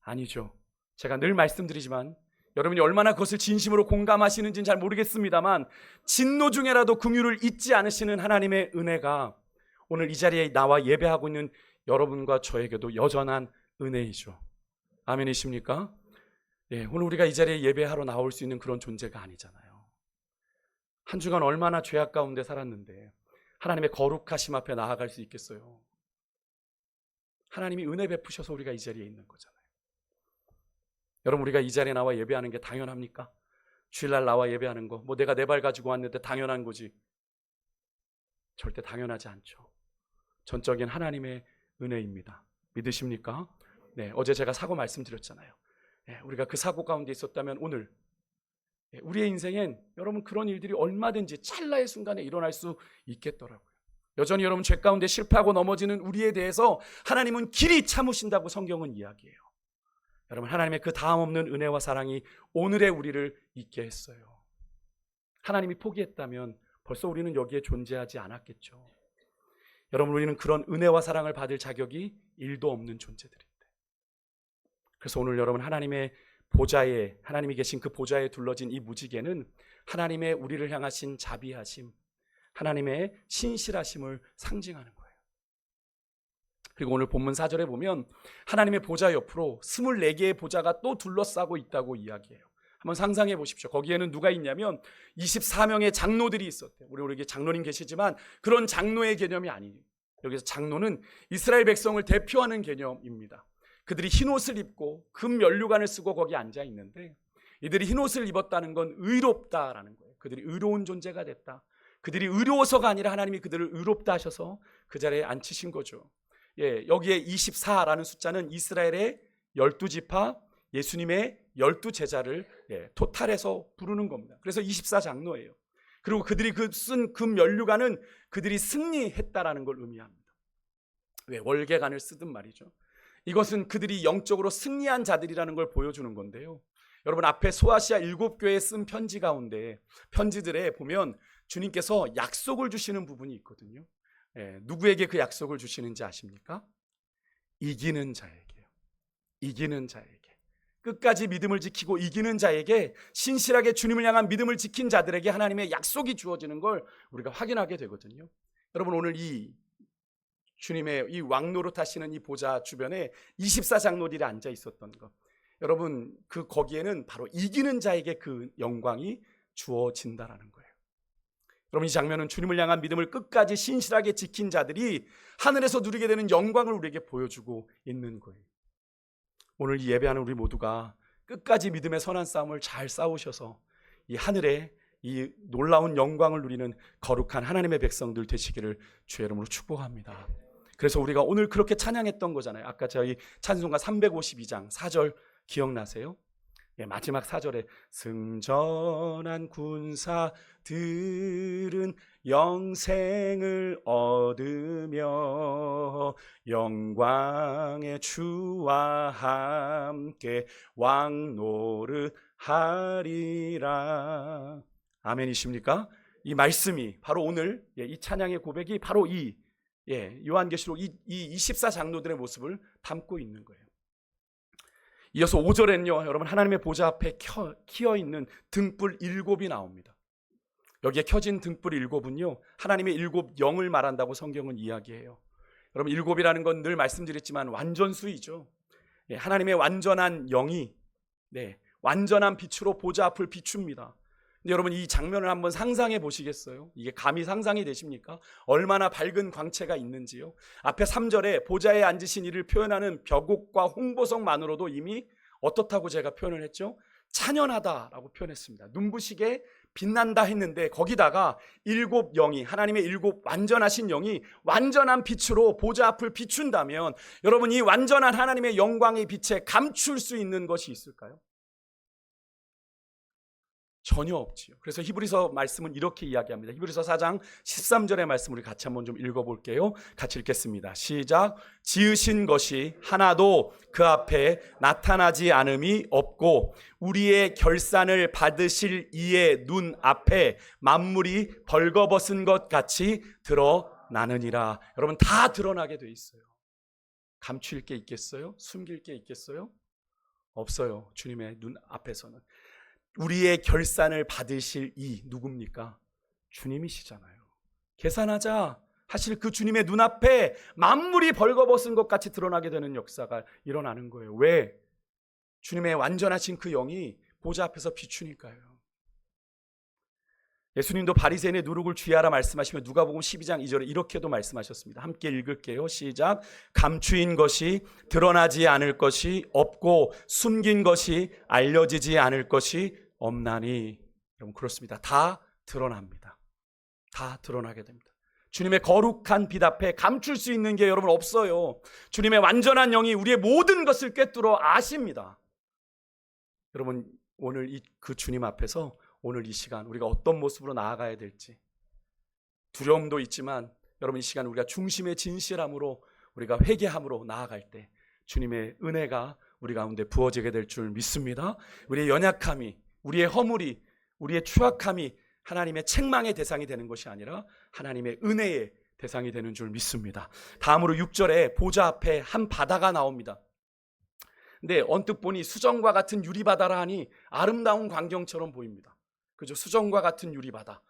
아니죠. 제가 늘 말씀드리지만 여러분이 얼마나 그것을 진심으로 공감하시는지는 잘 모르겠습니다만, 진노 중에라도 긍휼을 잊지 않으시는 하나님의 은혜가 오늘 이 자리에 나와 예배하고 있는 여러분과 저에게도 여전한 은혜이죠. 아멘이십니까? 예, 오늘 우리가 이 자리에 예배하러 나올 수 있는 그런 존재가 아니잖아요. 한 주간 얼마나 죄악 가운데 살았는데 하나님의 거룩하심 앞에 나아갈 수 있겠어요? 하나님이 은혜 베푸셔서 우리가 이 자리에 있는 거잖아요. 여러분, 우리가 이 자리에 나와 예배하는 게 당연합니까? 주일날 나와 예배하는 거, 뭐 내가 내 발 가지고 왔는데 당연한 거지. 절대 당연하지 않죠. 전적인 하나님의 은혜입니다. 믿으십니까? 네, 어제 제가 사고 말씀드렸잖아요. 네, 우리가 그 사고 가운데 있었다면 오늘 우리의 인생엔 여러분, 그런 일들이 얼마든지 찰나의 순간에 일어날 수 있겠더라고요. 여전히 여러분, 죄 가운데 실패하고 넘어지는 우리에 대해서 하나님은 길이 참으신다고 성경은 이야기해요. 여러분, 하나님의 그 다음 없는 은혜와 사랑이 오늘의 우리를 있게 했어요. 하나님이 포기했다면 벌써 우리는 여기에 존재하지 않았겠죠. 여러분, 우리는 그런 은혜와 사랑을 받을 자격이 1도 없는 존재들인데, 그래서 오늘 여러분, 하나님의 보좌에, 하나님이 계신 그 보좌에 둘러진 이 무지개는 하나님의 우리를 향하신 자비하심, 하나님의 신실하심을 상징하는 거예요. 그리고 오늘 본문 4절에 보면 하나님의 보좌 옆으로 24개의 보좌가 또 둘러싸고 있다고 이야기해요. 한번 상상해 보십시오. 거기에는 누가 있냐면 24명의 장로들이 있었대요. 우리 여기 장로님 계시지만 그런 장로의 개념이 아니에요. 여기서 장로는 이스라엘 백성을 대표하는 개념입니다. 그들이 흰옷을 입고 금 면류관을 쓰고 거기 앉아 있는데, 이들이 흰옷을 입었다는 건 의롭다라는 거예요. 그들이 의로운 존재가 됐다. 그들이 의로워서가 아니라 하나님이 그들을 의롭다 하셔서 그 자리에 앉히신 거죠. 예, 여기에 24라는 숫자는 이스라엘의 12지파, 예수님의 12제자를 토탈해서 부르는 겁니다. 그래서 24장로예요. 그리고 그들이 쓴 금 면류관은 그들이 승리했다라는 걸 의미합니다. 왜? 월계관을 쓰든 말이죠. 이것은 그들이 영적으로 승리한 자들이라는 걸 보여주는 건데요. 여러분, 앞에 소아시아 7교회에 쓴 편지 가운데 편지들에 보면 주님께서 약속을 주시는 부분이 있거든요. 누구에게 그 약속을 주시는지 아십니까? 이기는 자에게요. 이기는 자에게. 끝까지 믿음을 지키고 이기는 자에게, 신실하게 주님을 향한 믿음을 지킨 자들에게 하나님의 약속이 주어지는 걸 우리가 확인하게 되거든요. 여러분, 오늘 이 주님의 이 왕노릇 하시는 이 보좌 주변에 24장로들이 앉아 있었던 것, 여러분, 그 거기에는 바로 이기는 자에게 그 영광이 주어진다라는 거예요. 여러분, 이 장면은 주님을 향한 믿음을 끝까지 신실하게 지킨 자들이 하늘에서 누리게 되는 영광을 우리에게 보여주고 있는 거예요. 오늘 이 예배하는 우리 모두가 끝까지 믿음의 선한 싸움을 잘 싸우셔서 이 하늘에 이 놀라운 영광을 누리는 거룩한 하나님의 백성들 되시기를 주의 이름으로 축복합니다. 그래서 우리가 오늘 그렇게 찬양했던 거잖아요. 아까 저희 찬송가 352장 4절 기억나세요? 마지막 4절에 승전한 군사들은 영생을 얻으며 영광의 주와 함께 왕노릇하리라. 아멘이십니까? 이 말씀이 바로 오늘 이 찬양의 고백이 바로 이 요한계시록 이 24장로들의 모습을 담고 있는 거예요. 이어서 5절에는요, 여러분 하나님의 보좌 앞에 키어 있는 등불 7이 나옵니다. 여기에 켜진 등불 7은요, 하나님의 7 영을 말한다고 성경은 이야기해요. 여러분 7이라는 건 늘 말씀드렸지만 완전수이죠. 하나님의 완전한 영이 완전한 빛으로 보좌 앞을 비춥니다. 근데 여러분 이 장면을 한번 상상해 보시겠어요? 이게 감히 상상이 되십니까? 얼마나 밝은 광채가 있는지요. 앞에 3절에 보좌에 앉으신 이를 표현하는 벽옥과 홍보석만으로도 이미 어떻다고 제가 표현을 했죠? 찬연하다라고 표현했습니다. 눈부시게 빛난다 했는데 거기다가 7 영이, 하나님의 7 완전하신 영이 완전한 빛으로 보좌 앞을 비춘다면 여러분 이 완전한 하나님의 영광의 빛에 감출 수 있는 것이 있을까요? 전혀 없지요. 그래서 히브리서 말씀은 이렇게 이야기합니다. 히브리서 4장 13절의 말씀 우리 같이 한번 좀 읽어볼게요. 같이 읽겠습니다. 시작. 지으신 것이 하나도 그 앞에 나타나지 않음이 없고 우리의 결산을 받으실 이의 눈 앞에 만물이 벌거벗은 것 같이 드러나느니라. 여러분 다 드러나게 돼 있어요. 감출 게 있겠어요? 숨길 게 있겠어요? 없어요. 주님의 눈 앞에서는. 우리의 결산을 받으실 이 누굽니까? 주님이시잖아요. 계산하자 하실 그 주님의 눈앞에 만물이 벌거벗은 것 같이 드러나게 되는 역사가 일어나는 거예요. 왜? 주님의 완전하신 그 영이 보좌 앞에서 비추니까요. 예수님도 바리새인의 누룩을 주의하라 말씀하시며 누가복음 12장 2절에 이렇게도 말씀하셨습니다. 함께 읽을게요. 시작. 감추인 것이 드러나지 않을 것이 없고 숨긴 것이 알려지지 않을 것이 없나니. 여러분 그렇습니다. 다 드러납니다. 다 드러나게 됩니다. 주님의 거룩한 빛 앞에 감출 수 있는 게 여러분 없어요. 주님의 완전한 영이 우리의 모든 것을 꿰뚫어 아십니다. 여러분 오늘 그 주님 앞에서 오늘 이 시간 우리가 어떤 모습으로 나아가야 될지 두려움도 있지만 여러분 이 시간 우리가 중심의 진실함으로 우리가 회개함으로 나아갈 때 주님의 은혜가 우리 가운데 부어지게 될 줄 믿습니다. 우리의 연약함이, 우리의 허물이, 우리의 추악함이 하나님의 책망의 대상이 되는 것이 아니라 하나님의 은혜의 대상이 되는 줄 믿습니다. 다음으로 6절에 보좌 앞에 한 바다가 나옵니다. 근데 언뜻 보니 수정과 같은 유리바다라 하니 아름다운 광경처럼 보입니다. 그죠? 수정과 같은 유리바다.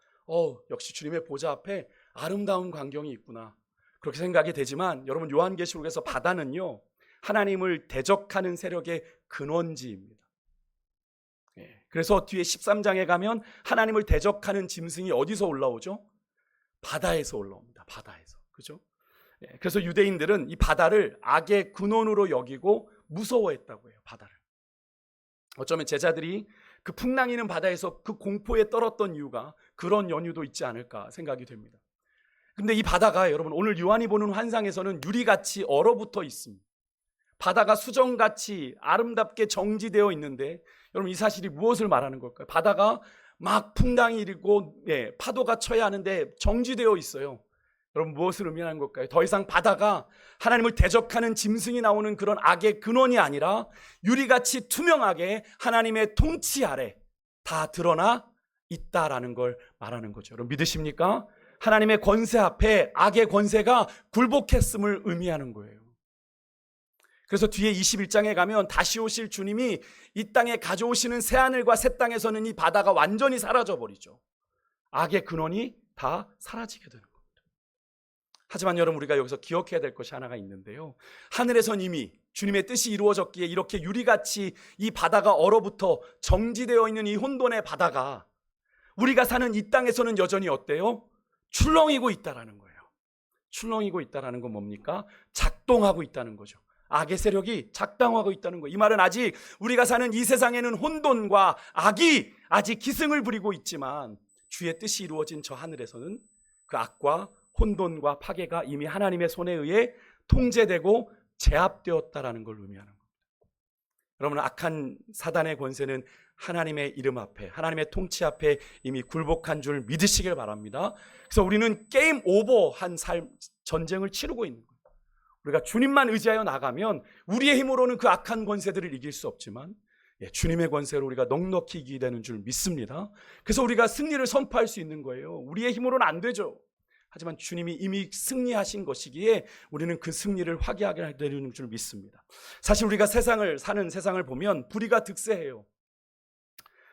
역시 주님의 보좌 앞에 아름다운 광경이 있구나. 그렇게 생각이 되지만 여러분 요한계시록에서 바다는요 하나님을 대적하는 세력의 근원지입니다. 그래서 뒤에 13장에 가면 하나님을 대적하는 짐승이 어디서 올라오죠? 바다에서 올라옵니다. 바다에서. 그죠? 그래서 유대인들은 이 바다를 악의 근원으로 여기고 무서워했다고 해요. 바다를. 어쩌면 제자들이 그 풍랑이는 바다에서 그 공포에 떨었던 이유가 그런 연유도 있지 않을까 생각이 됩니다. 근데 이 바다가 여러분 오늘 요한이 보는 환상에서는 유리같이 얼어붙어 있습니다. 바다가 수정같이 아름답게 정지되어 있는데 여러분 이 사실이 무엇을 말하는 걸까요? 바다가 막 풍랑이 일고 파도가 쳐야 하는데 정지되어 있어요. 여러분 무엇을 의미하는 걸까요? 더 이상 바다가 하나님을 대적하는 짐승이 나오는 그런 악의 근원이 아니라 유리같이 투명하게 하나님의 통치 아래 다 드러나 있다라는 걸 말하는 거죠. 여러분 믿으십니까? 하나님의 권세 앞에 악의 권세가 굴복했음을 의미하는 거예요. 그래서 뒤에 21장에 가면 다시 오실 주님이 이 땅에 가져오시는 새하늘과 새 땅에서는 이 바다가 완전히 사라져버리죠. 악의 근원이 다 사라지게 되는 겁니다. 하지만 여러분 우리가 여기서 기억해야 될 것이 하나가 있는데요. 하늘에선 이미 주님의 뜻이 이루어졌기에 이렇게 유리같이 이 바다가 얼어붙어 정지되어 있는 이 혼돈의 바다가 우리가 사는 이 땅에서는 여전히 어때요? 출렁이고 있다라는 거예요. 출렁이고 있다라는 건 뭡니까? 작동하고 있다는 거죠. 악의 세력이 작동하고 있다는 거예요. 이 말은 아직 우리가 사는 이 세상에는 혼돈과 악이 아직 기승을 부리고 있지만 주의 뜻이 이루어진 저 하늘에서는 그 악과 혼돈과 파괴가 이미 하나님의 손에 의해 통제되고 제압되었다라는 걸 의미하는 겁니다. 여러분, 악한 사단의 권세는 하나님의 이름 앞에, 하나님의 통치 앞에 이미 굴복한 줄 믿으시길 바랍니다. 그래서 우리는 게임 오버한 전쟁을 치르고 있는 거예요. 우리가 주님만 의지하여 나가면 우리의 힘으로는 그 악한 권세들을 이길 수 없지만 주님의 권세로 우리가 넉넉히 이기게 되는 줄 믿습니다. 그래서 우리가 승리를 선포할 수 있는 거예요. 우리의 힘으로는 안 되죠. 하지만 주님이 이미 승리하신 것이기에 우리는 그 승리를 확인하게 되는 줄 믿습니다. 사실 우리가 사는 세상을 보면 불의가 득세해요.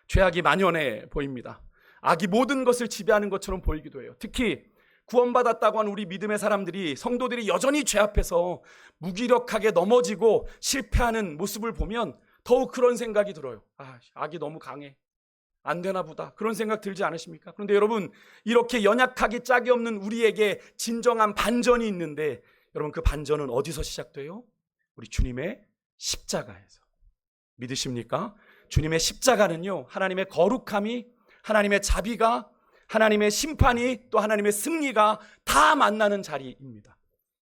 죄악이 만연해 보입니다. 악이 모든 것을 지배하는 것처럼 보이기도 해요. 특히 구원받았다고 하는 우리 믿음의 사람들이, 성도들이 여전히 죄 앞에서 무기력하게 넘어지고 실패하는 모습을 보면 더욱 그런 생각이 들어요. 악이 너무 강해. 안 되나 보다. 그런 생각 들지 않으십니까? 그런데 여러분, 이렇게 연약하기 짝이 없는 우리에게 진정한 반전이 있는데, 여러분, 그 반전은 어디서 시작돼요? 우리 주님의 십자가에서. 믿으십니까? 주님의 십자가는요, 하나님의 거룩함이, 하나님의 자비가, 하나님의 심판이, 또 하나님의 승리가 다 만나는 자리입니다.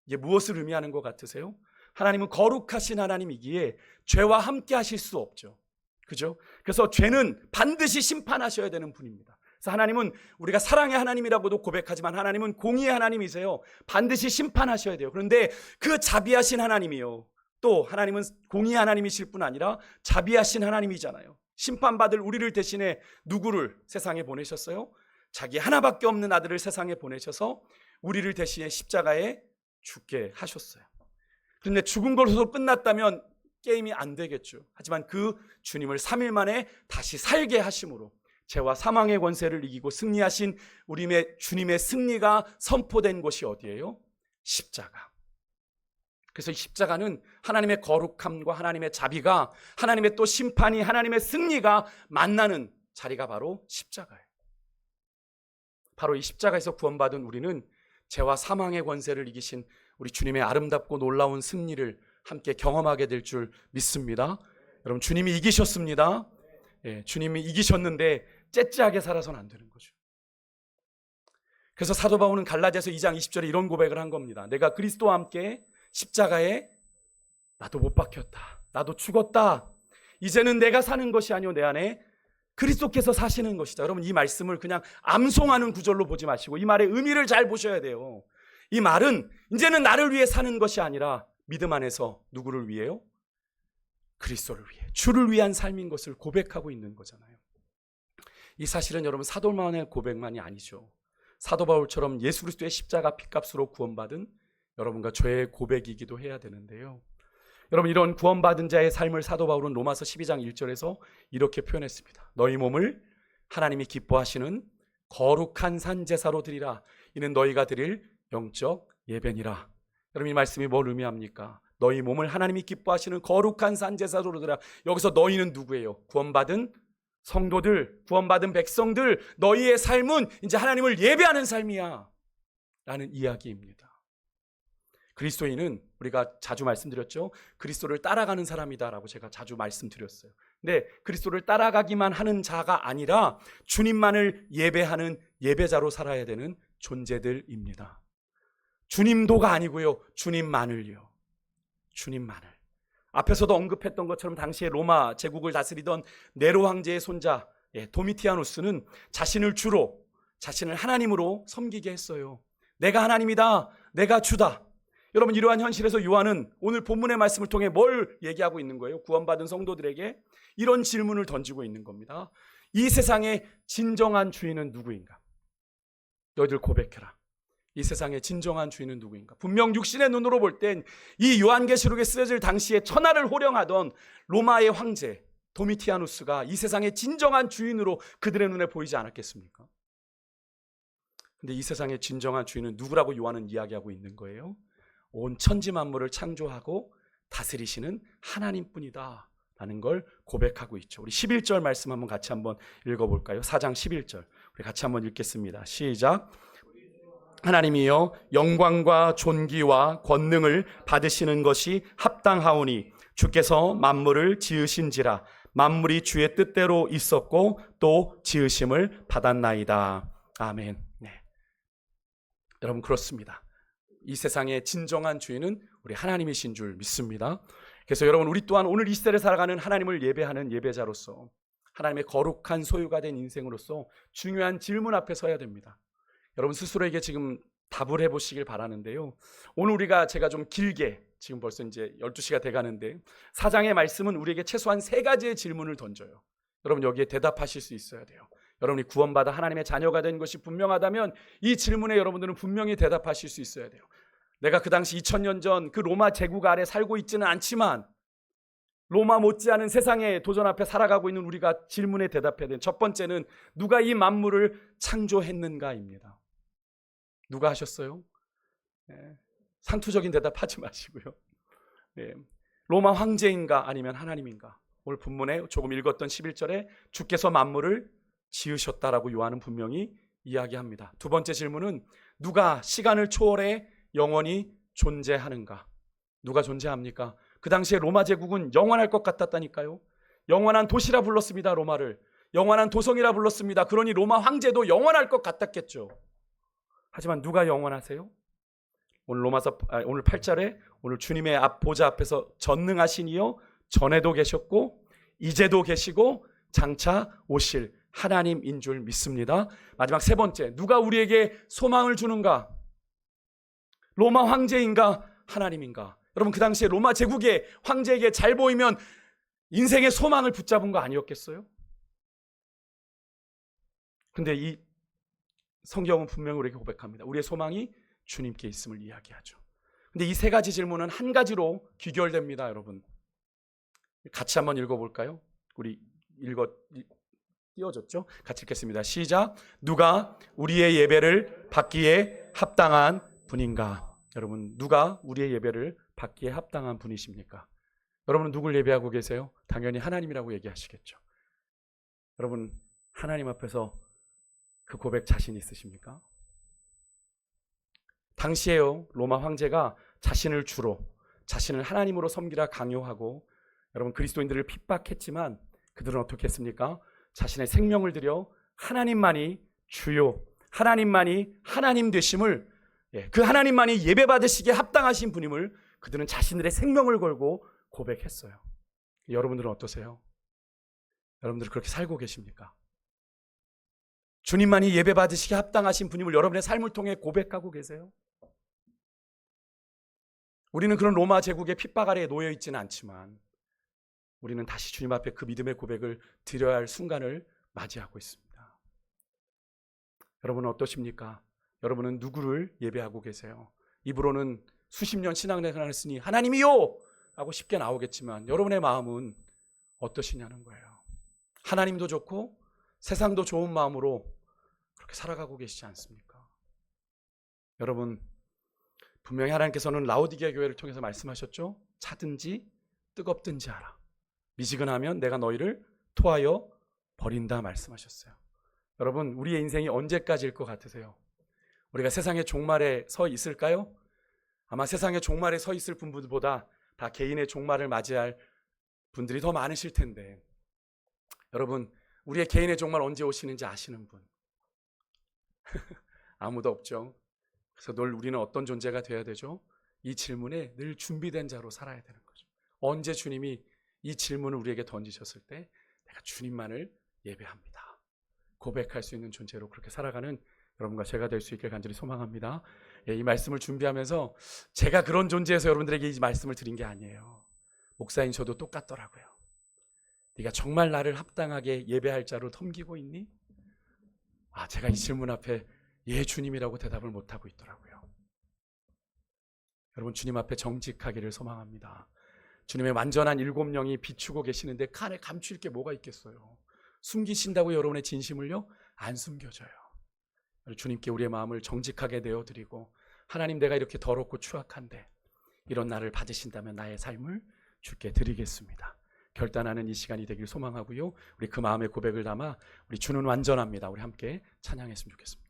이게 무엇을 의미하는 것 같으세요? 하나님은 거룩하신 하나님이기에 죄와 함께 하실 수 없죠. 그죠? 그래서 죄는 반드시 심판하셔야 되는 분입니다. 그래서 하나님은, 우리가 사랑의 하나님이라고도 고백하지만 하나님은 공의의 하나님이세요. 반드시 심판하셔야 돼요. 그런데 그 자비하신 하나님이요, 또 하나님은 공의의 하나님이실 뿐 아니라 자비하신 하나님이잖아요. 심판받을 우리를 대신해 누구를 세상에 보내셨어요? 자기 하나밖에 없는 아들을 세상에 보내셔서 우리를 대신해 십자가에 죽게 하셨어요. 그런데 죽은 것으로 끝났다면 게임이 안 되겠죠. 하지만 그 주님을 3일 만에 다시 살게 하심으로 죄와 사망의 권세를 이기고 승리하신 우리의 주님의 승리가 선포된 곳이 어디예요? 십자가. 그래서 이 십자가는 하나님의 거룩함과 하나님의 자비가, 하나님의 또 심판이, 하나님의 승리가 만나는 자리가 바로 십자가예요. 바로 이 십자가에서 구원받은 우리는 죄와 사망의 권세를 이기신 우리 주님의 아름답고 놀라운 승리를 함께 경험하게 될 줄 믿습니다. 여러분, 주님이 이기셨습니다. 주님이 이기셨는데 째째하게 살아서는 안 되는 거죠. 그래서 사도 바울은 갈라디아서 2장 20절에 이런 고백을 한 겁니다. 내가 그리스도와 함께 십자가에 나도 못 박혔다. 나도 죽었다. 이제는 내가 사는 것이 아니오 내 안에 그리스도께서 사시는 것이다. 여러분, 이 말씀을 그냥 암송하는 구절로 보지 마시고 이 말의 의미를 잘 보셔야 돼요. 이 말은 이제는 나를 위해 사는 것이 아니라 믿음 안에서 누구를 위해요? 그리스도를 위해, 주를 위한 삶인 것을 고백하고 있는 거잖아요. 이 사실은 여러분, 사도 바울의 고백만이 아니죠. 사도 바울처럼 예수 그리스도의 십자가 핏값으로 구원받은 여러분과 저의 고백이기도 해야 되는데요. 여러분, 이런 구원받은 자의 삶을 사도 바울은 로마서 12장 1절에서 이렇게 표현했습니다. 너희 몸을 하나님이 기뻐하시는 거룩한 산 제사로 드리라. 이는 너희가 드릴 영적 예배니라. 여러분, 이 말씀이 뭘 의미합니까? 너희 몸을 하나님이 기뻐하시는 거룩한 산 제사로 드리라. 여기서 너희는 누구예요? 구원받은 성도들, 구원받은 백성들. 너희의 삶은 이제 하나님을 예배하는 삶이야 라는 이야기입니다. 그리스도인은, 우리가 자주 말씀드렸죠, 그리스도를 따라가는 사람이다라고 제가 자주 말씀드렸어요. 근데 그리스도를 따라가기만 하는 자가 아니라 주님만을 예배하는 예배자로 살아야 되는 존재들입니다. 주님도가 아니고요, 주님만을요. 주님만을. 앞에서도 언급했던 것처럼 당시에 로마 제국을 다스리던 네로 황제의 손자 도미티아누스는 자신을 주로, 자신을 하나님으로 섬기게 했어요. 내가 하나님이다, 내가 주다. 여러분, 이러한 현실에서 요한은 오늘 본문의 말씀을 통해 뭘 얘기하고 있는 거예요? 구원받은 성도들에게 이런 질문을 던지고 있는 겁니다. 이 세상의 진정한 주인은 누구인가? 너희들 고백해라. 이 세상의 진정한 주인은 누구인가? 분명 육신의 눈으로 볼 땐 이 요한계시록에 쓰여질 당시에 천하를 호령하던 로마의 황제 도미티아누스가 이 세상의 진정한 주인으로 그들의 눈에 보이지 않았겠습니까? 근데 이 세상의 진정한 주인은 누구라고 요한은 이야기하고 있는 거예요? 온 천지 만물을 창조하고 다스리시는 하나님뿐이다 라는 걸 고백하고 있죠. 우리 11절 말씀 한번 같이 한번 읽어볼까요? 4장 11절 우리 같이 한번 읽겠습니다. 시작. 하나님이여, 영광과 존귀와 권능을 받으시는 것이 합당하오니 주께서 만물을 지으신지라. 만물이 주의 뜻대로 있었고 또 지으심을 받았나이다. 아멘. 네. 여러분, 그렇습니다. 이 세상의 진정한 주인은 우리 하나님이신 줄 믿습니다. 그래서 여러분, 우리 또한 오늘 이 시대를 살아가는 하나님을 예배하는 예배자로서, 하나님의 거룩한 소유가 된 인생으로서 중요한 질문 앞에 서야 됩니다. 여러분 스스로에게 지금 답을 해보시길 바라는데요. 오늘 제가 좀 길게, 지금 벌써 이제 12시가 돼가는데 4장의 말씀은 우리에게 최소한 3가지의 질문을 던져요. 여러분 여기에 대답하실 수 있어야 돼요. 여러분이 구원받아 하나님의 자녀가 된 것이 분명하다면 이 질문에 여러분들은 분명히 대답하실 수 있어야 돼요. 내가 그 당시 2000년 전 그 로마 제국 아래 살고 있지는 않지만 로마 못지않은 세상의 도전 앞에 살아가고 있는 우리가 질문에 대답해야 되는 첫 번째는 누가 이 만물을 창조했는가입니다. 누가 하셨어요? 상투적인 대답하지 마시고요. 로마 황제인가 아니면 하나님인가? 오늘 본문에 조금 읽었던 11절에 주께서 만물을 지으셨다라고 요한은 분명히 이야기합니다. 두 번째 질문은 누가 시간을 초월해 영원히 존재하는가? 누가 존재합니까? 그 당시에 로마 제국은 영원할 것 같았다니까요. 영원한 도시라 불렀습니다. 로마를 영원한 도성이라 불렀습니다. 그러니 로마 황제도 영원할 것 같았겠죠. 하지만 누가 영원하세요? 오늘 오늘 8절에 오늘 주님의 보좌 앞에서 전능하신 이여 전에도 계셨고 이제도 계시고 장차 오실 하나님인 줄 믿습니다. 마지막 세 번째, 누가 우리에게 소망을 주는가? 로마 황제인가 하나님인가? 여러분 그 당시에 로마 제국의 황제에게 잘 보이면 인생의 소망을 붙잡은 거 아니었겠어요? 근데 이 성경은 분명히 우리에게 고백합니다. 우리의 소망이 주님께 있음을 이야기하죠. 근데 이 3가지 질문은 한 가지로 귀결됩니다. 여러분 같이 한번 읽어볼까요? 우리 띄워졌죠? 같이 읽겠습니다. 시작. 누가 우리의 예배를 받기에 합당한 분인가? 여러분 누가 우리의 예배를 받기에 합당한 분이십니까? 여러분은 누굴 예배하고 계세요? 당연히 하나님이라고 얘기하시겠죠. 여러분 하나님 앞에서 그 고백 자신 있으십니까? 당시에요 로마 황제가 자신을 하나님으로 섬기라 강요하고 여러분 그리스도인들을 핍박했지만 그들은 어떻게 했습니까? 자신의 생명을 들여 하나님만이 주요, 하나님만이 하나님 되심을, 그 하나님만이 예배받으시기에 합당하신 분임을 그들은 자신들의 생명을 걸고 고백했어요. 여러분들은 어떠세요? 여러분들 그렇게 살고 계십니까? 주님만이 예배받으시기에 합당하신 분임을 여러분의 삶을 통해 고백하고 계세요? 우리는 그런 로마 제국의 핍박 아래에 놓여 있지는 않지만 우리는 다시 주님 앞에 그 믿음의 고백을 드려야 할 순간을 맞이하고 있습니다. 여러분은 어떠십니까? 여러분은 누구를 예배하고 계세요? 입으로는 수십 년 신앙생활을 했으니 하나님이요! 하고 쉽게 나오겠지만 여러분의 마음은 어떠시냐는 거예요. 하나님도 좋고 세상도 좋은 마음으로 그렇게 살아가고 계시지 않습니까? 여러분 분명히 하나님께서는 라오디게아 교회를 통해서 말씀하셨죠. 차든지 뜨겁든지 하라. 미지근하면 내가 너희를 토하여 버린다 말씀하셨어요. 여러분 우리의 인생이 언제까지일 것 같으세요? 우리가 세상의 종말에 서 있을까요? 아마 세상의 종말에 서 있을 분들보다 다 개인의 종말을 맞이할 분들이 더 많으실 텐데 여러분 우리의 개인의 종말 언제 오시는지 아시는 분? 아무도 없죠. 그래서 늘 우리는 어떤 존재가 되어야 되죠? 이 질문에 늘 준비된 자로 살아야 되는 거죠. 언제 주님이 이 질문을 우리에게 던지셨을 때 내가 주님만을 예배합니다. 고백할 수 있는 존재로 그렇게 살아가는 여러분과 제가 될 수 있길 간절히 소망합니다. 이 말씀을 준비하면서 제가 그런 존재에서 여러분들에게 이 말씀을 드린 게 아니에요. 목사인 저도 똑같더라고요. 네가 정말 나를 합당하게 예배할 자로 섬기고 있니? 제가 이 질문 앞에 예 주님이라고 대답을 못하고 있더라고요. 여러분 주님 앞에 정직하기를 소망합니다. 주님의 완전한 7명이 비추고 계시는데 칸에 감출 게 뭐가 있겠어요? 숨기신다고 여러분의 진심을요? 안 숨겨져요. 주님께 우리의 마음을 정직하게 내어드리고 하나님 내가 이렇게 더럽고 추악한데 이런 나를 받으신다면 나의 삶을 주께 드리겠습니다. 결단하는 이 시간이 되길 소망하고요. 우리 그 마음의 고백을 담아 우리 주는 완전합니다. 우리 함께 찬양했으면 좋겠습니다.